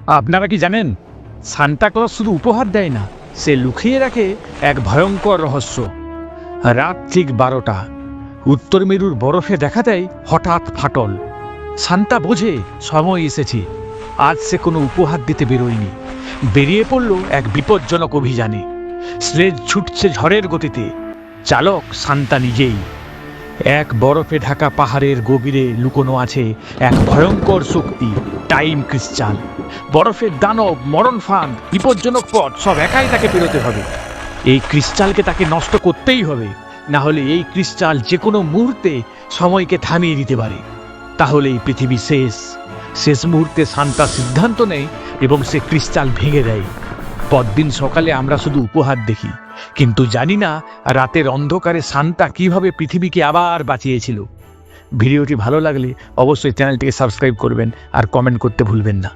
আপনারা কি জানেন, সান্তা ক্লজ শুধু উপহার দেয় না, সে লুকিয়ে রাখে এক ভয়ঙ্কর রহস্য। রাত ঠিক 12টা, উত্তর মেরুর বরফে দেখা দেয় হঠাৎ ফাটল। সান্তা বোঝে সময় এসেছে। আজ সে কোনো উপহার দিতে বেরোয়নি, বেরিয়ে পড়ল এক বিপজ্জনক অভিযানে। স্লেজ ছুটছে ঝড়ের গতিতে, চালক সান্তা নিজেই। এক বরফে ঢাকা পাহাড়ের গভীরে লুকোনো আছে এক ভয়ঙ্কর শক্তি, টাইম ক্রিস্টাল। বরফের দানব, মরণ ফাঁদ, বিপজ্জনক পথ সব একাই তাকে পেরোতে হবে। এই ক্রিস্টালকে তাকে নষ্ট করতেই হবে, না হলে এই ক্রিস্টাল যে কোনো মুহূর্তে সময়কে থামিয়ে দিতে পারে। তাহলে এই পৃথিবী শেষ। শেষ মুহূর্তে সান্তা সিদ্ধান্ত নেয় এবং সে ক্রিস্টাল ভেঙে দেয়। পরদিন সকালে আমরা শুধু উপহার দেখি, কিন্তু জানি না রাতের অন্ধকারে সান্তা কিভাবে পৃথিবীকে আবার বাঁচিয়েছিল। ভিডিওটি ভালো লাগলে অবশ্যই চ্যানেলটিকে সাবস্ক্রাইব করবেন আর কমেন্ট করতে ভুলবেন না।